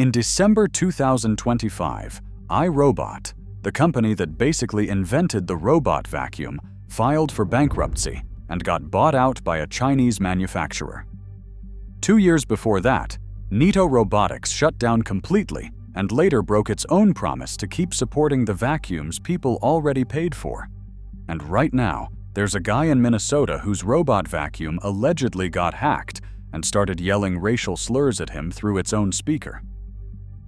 In December 2025, iRobot, the company that basically invented the robot vacuum, filed for bankruptcy and got bought out by a Chinese manufacturer. 2 years before that, Neato Robotics shut down completely and later broke its own promise to keep supporting the vacuums people already paid for. And right now, there's a guy in Minnesota whose robot vacuum allegedly got hacked and started yelling racial slurs at him through its own speaker.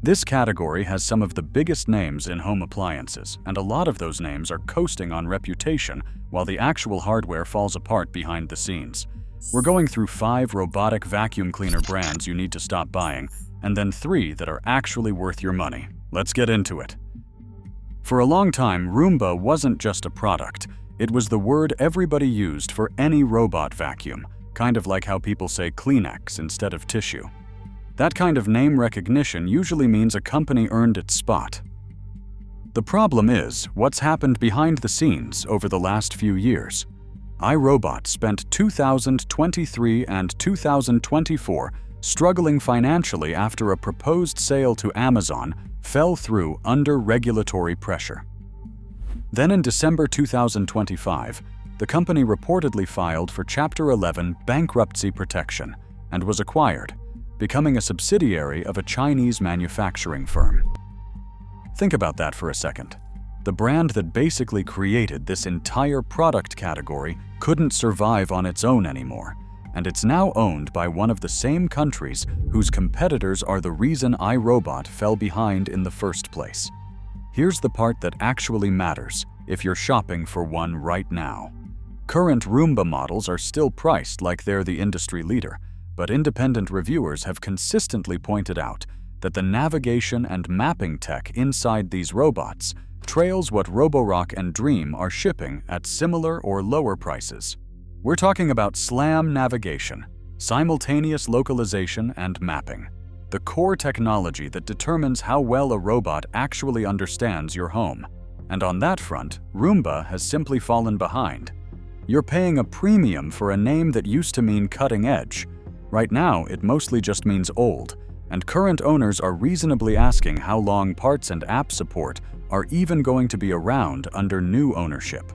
This category has some of the biggest names in home appliances, and a lot of those names are coasting on reputation while the actual hardware falls apart behind the scenes. We're going through 5 robotic vacuum cleaner brands you need to stop buying, and then 3 that are actually worth your money. Let's get into it. For a long time, Roomba wasn't just a product. It was the word everybody used for any robot vacuum, kind of like how people say Kleenex instead of tissue. That kind of name recognition usually means a company earned its spot. The problem is what's happened behind the scenes over the last few years. iRobot spent 2023 and 2024 struggling financially after a proposed sale to Amazon fell through under regulatory pressure. Then in December 2025, the company reportedly filed for Chapter 11 bankruptcy protection and was acquired, becoming a subsidiary of a Chinese manufacturing firm. Think about that for a second. The brand that basically created this entire product category couldn't survive on its own anymore, and it's now owned by one of the same countries whose competitors are the reason iRobot fell behind in the first place. Here's the part that actually matters if you're shopping for one right now. Current Roomba models are still priced like they're the industry leader, but independent reviewers have consistently pointed out that the navigation and mapping tech inside these robots trails what Roborock and Dreame are shipping at similar or lower prices. We're talking about SLAM navigation, simultaneous localization and mapping, the core technology that determines how well a robot actually understands your home. And on that front, Roomba has simply fallen behind. You're paying a premium for a name that used to mean cutting edge. Right now, it mostly just means old, and current owners are reasonably asking how long parts and app support are even going to be around under new ownership.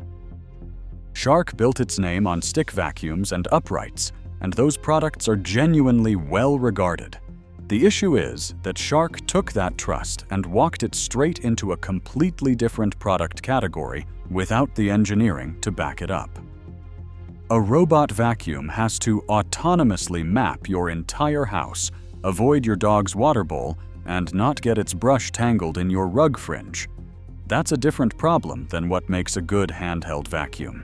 Shark built its name on stick vacuums and uprights, and those products are genuinely well regarded. The issue is that Shark took that trust and walked it straight into a completely different product category without the engineering to back it up. A robot vacuum has to autonomously map your entire house, avoid your dog's water bowl, and not get its brush tangled in your rug fringe. That's a different problem than what makes a good handheld vacuum.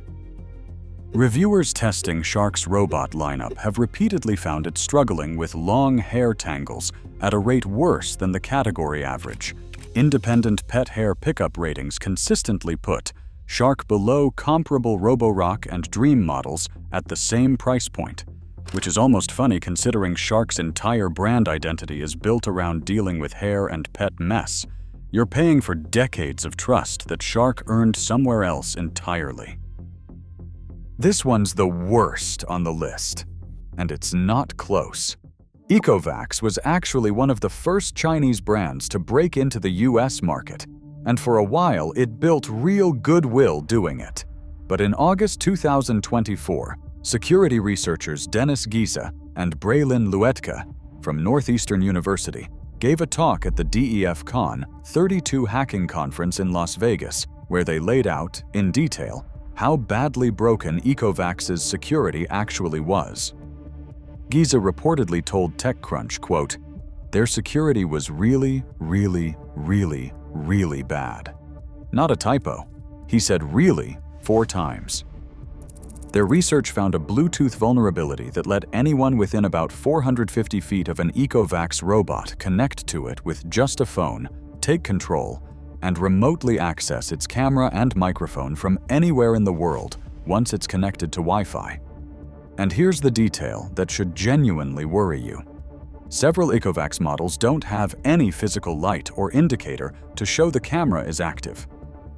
Reviewers testing Shark's robot lineup have repeatedly found it struggling with long hair tangles at a rate worse than the category average. Independent pet hair pickup ratings consistently put Shark below comparable Roborock and Dreame models at the same price point, which is almost funny considering Shark's entire brand identity is built around dealing with hair and pet mess. You're paying for decades of trust that Shark earned somewhere else entirely. This one's the worst on the list, and it's not close. Ecovacs was actually one of the first Chinese brands to break into the US market, and for a while it built real goodwill doing it. But in August 2024, security researchers Dennis Giza and Braylin Luetka from Northeastern University gave a talk at the DEF Con 32 hacking conference in Las Vegas, where they laid out, in detail, how badly broken Ecovacs' security actually was. Giza reportedly told TechCrunch, quote, "Their security was really, really, really, really bad." Not a typo. He said really 4 times. Their research found a Bluetooth vulnerability that let anyone within about 450 feet of an Ecovacs robot connect to it with just a phone, take control, and remotely access its camera and microphone from anywhere in the world once it's connected to Wi-Fi. And here's the detail that should genuinely worry you. Several Ecovacs models don't have any physical light or indicator to show the camera is active.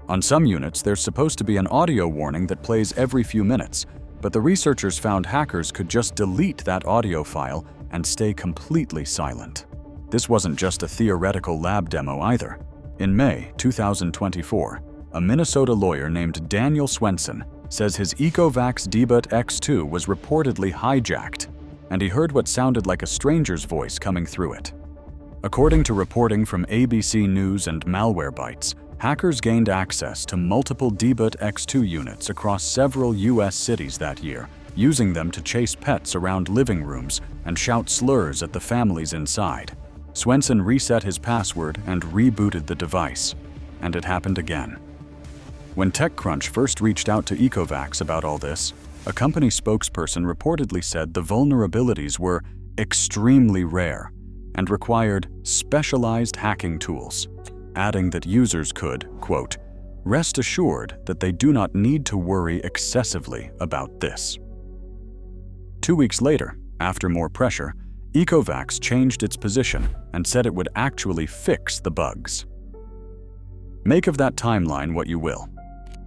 On some units, there's supposed to be an audio warning that plays every few minutes, but the researchers found hackers could just delete that audio file and stay completely silent. This wasn't just a theoretical lab demo either. In May 2024, a Minnesota lawyer named Daniel Swenson says his Ecovacs Debut X2 was reportedly hijacked, and he heard what sounded like a stranger's voice coming through it. According to reporting from ABC News and Malwarebytes, hackers gained access to multiple Debut X2 units across several U.S. cities that year, using them to chase pets around living rooms and shout slurs at the families inside. Swenson reset his password and rebooted the device, and it happened again. When TechCrunch first reached out to Ecovacs about all this, a company spokesperson reportedly said the vulnerabilities were extremely rare and required specialized hacking tools, adding that users could, quote, rest assured that they do not need to worry excessively about this. 2 weeks later, after more pressure, Ecovacs changed its position and said it would actually fix the bugs. Make of that timeline what you will.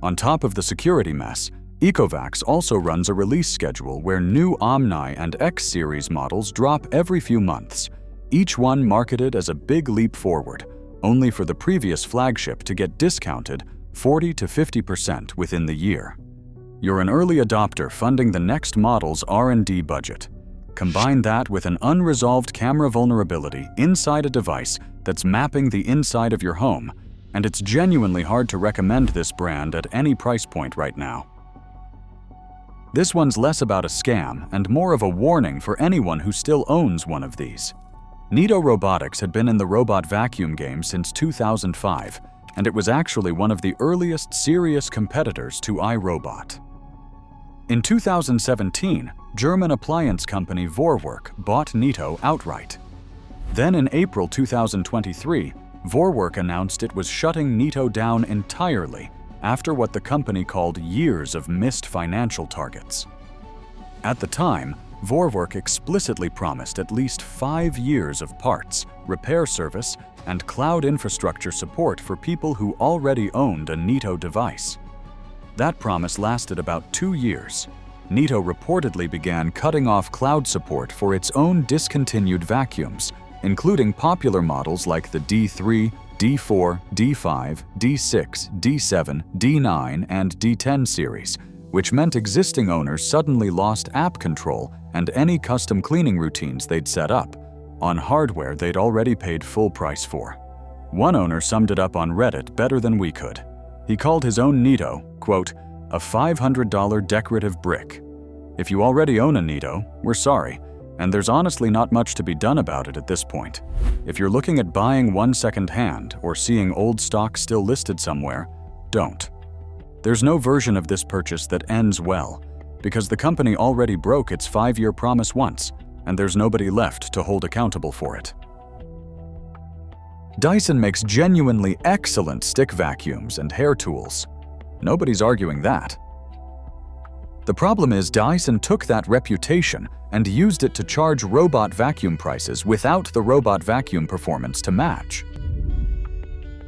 On top of the security mess, Ecovacs also runs a release schedule where new Omni and X series models drop every few months, each one marketed as a big leap forward, only for the previous flagship to get discounted 40 to 50% within the year. You're an early adopter funding the next model's R&D budget. Combine that with an unresolved camera vulnerability inside a device that's mapping the inside of your home, and it's genuinely hard to recommend this brand at any price point right now. This one's less about a scam and more of a warning for anyone who still owns one of these. Neato Robotics had been in the robot vacuum game since 2005, and it was actually one of the earliest serious competitors to iRobot. In 2017, German appliance company Roborock bought Neato outright. Then in April 2023, Roborock announced it was shutting Neato down entirely after what the company called years of missed financial targets. At the time, Roborock explicitly promised at least 5 years of parts, repair service, and cloud infrastructure support for people who already owned a Neato device. That promise lasted about 2 years. Neato reportedly began cutting off cloud support for its own discontinued vacuums, including popular models like the D3, D4, D5, D6, D7, D9, and D10 series, which meant existing owners suddenly lost app control and any custom cleaning routines they'd set up on hardware they'd already paid full price for. One owner summed it up on Reddit better than we could. He called his own Neato, quote, a $500 decorative brick. If you already own a Neato, we're sorry, and there's honestly not much to be done about it at this point. If you're looking at buying one second-hand or seeing old stock still listed somewhere, don't. There's no version of this purchase that ends well, because the company already broke its 5-year promise once, and there's nobody left to hold accountable for it. Dyson makes genuinely excellent stick vacuums and hair tools. Nobody's arguing that. The problem is Dyson took that reputation and used it to charge robot vacuum prices without the robot vacuum performance to match.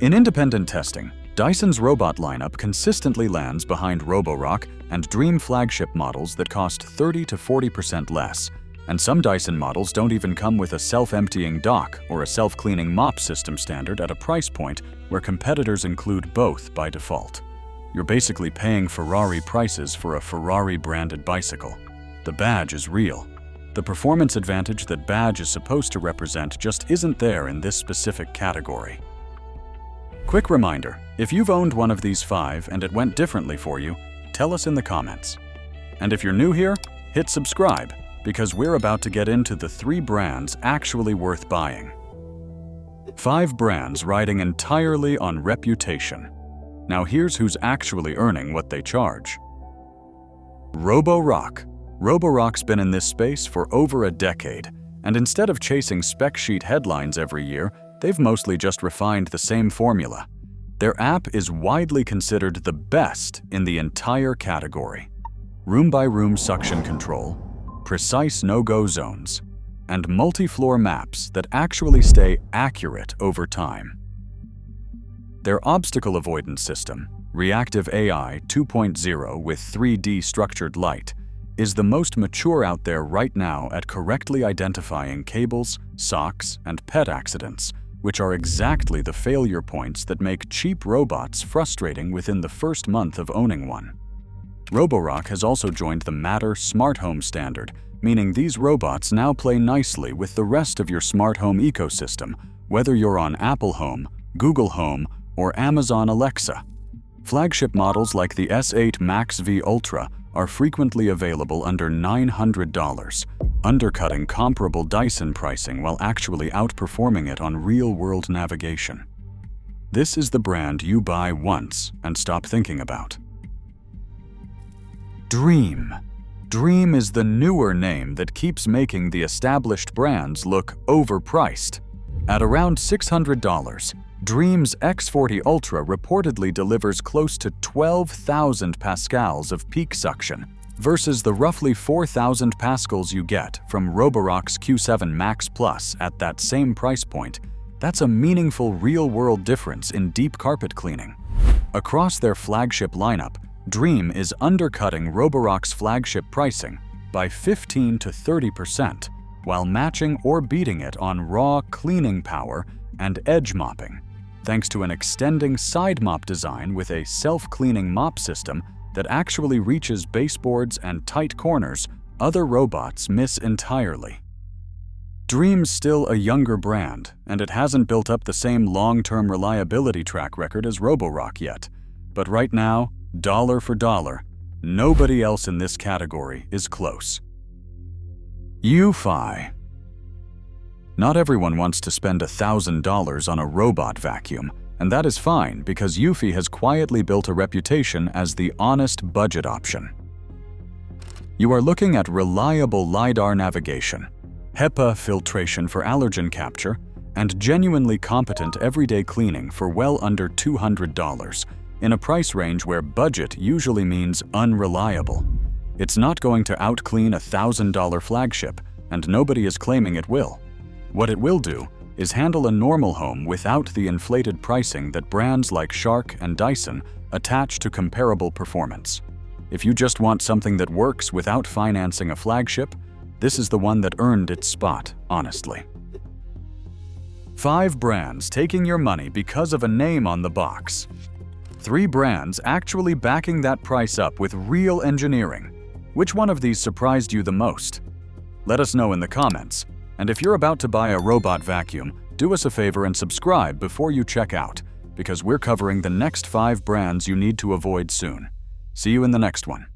In independent testing, Dyson's robot lineup consistently lands behind Roborock and Dreame flagship models that cost 30 to 40% less, and some Dyson models don't even come with a self-emptying dock or a self-cleaning mop system standard at a price point where competitors include both by default. You're basically paying Ferrari prices for a Ferrari-branded bicycle. The badge is real. The performance advantage that badge is supposed to represent just isn't there in this specific category. Quick reminder, if you've owned one of these 5 and it went differently for you, tell us in the comments. And if you're new here, hit subscribe, because we're about to get into the 3 brands actually worth buying. 5 brands riding entirely on reputation. Now here's who's actually earning what they charge. Roborock. Roborock's been in this space for over a decade, and instead of chasing spec sheet headlines every year, they've mostly just refined the same formula. Their app is widely considered the best in the entire category. Room-by-room suction control, precise no-go zones, and multi-floor maps that actually stay accurate over time. Their obstacle avoidance system, Reactive AI 2.0 with 3D structured light, is the most mature out there right now at correctly identifying cables, socks, and pet accidents, which are exactly the failure points that make cheap robots frustrating within the first month of owning one. Roborock has also joined the Matter smart home standard, meaning these robots now play nicely with the rest of your smart home ecosystem, whether you're on Apple Home, Google Home, or Amazon Alexa. Flagship models like the S8 Max V Ultra are frequently available under $900, undercutting comparable Dyson pricing while actually outperforming it on real-world navigation. This is the brand you buy once and stop thinking about. Dreame. Dreame is the newer name that keeps making the established brands look overpriced. At around $600, Dreame's X40 Ultra reportedly delivers close to 12,000 pascals of peak suction versus the roughly 4,000 pascals you get from Roborock's Q7 Max Plus at that same price point. That's a meaningful real-world difference in deep carpet cleaning. Across their flagship lineup, Dreame is undercutting Roborock's flagship pricing by 15 to 30%, while matching or beating it on raw cleaning power and edge mopping, thanks to an extending side mop design with a self-cleaning mop system that actually reaches baseboards and tight corners other robots miss entirely. Dreame's still a younger brand, and it hasn't built up the same long-term reliability track record as Roborock yet. But right now, dollar for dollar, nobody else in this category is close. Eufy. Not everyone wants to spend $1,000 on a robot vacuum, and that is fine because Eufy has quietly built a reputation as the honest budget option. You are looking at reliable LiDAR navigation, HEPA filtration for allergen capture, and genuinely competent everyday cleaning for well under $200, in a price range where budget usually means unreliable. It's not going to outclean a $1,000 flagship, and nobody is claiming it will. What it will do is handle a normal home without the inflated pricing that brands like Shark and Dyson attach to comparable performance. If you just want something that works without financing a flagship, this is the one that earned its spot, honestly. 5 brands taking your money because of a name on the box. 3 brands actually backing that price up with real engineering. Which one of these surprised you the most? Let us know in the comments. And if you're about to buy a robot vacuum, do us a favor and subscribe before you check out, because we're covering the next 5 brands you need to avoid soon. See you in the next one.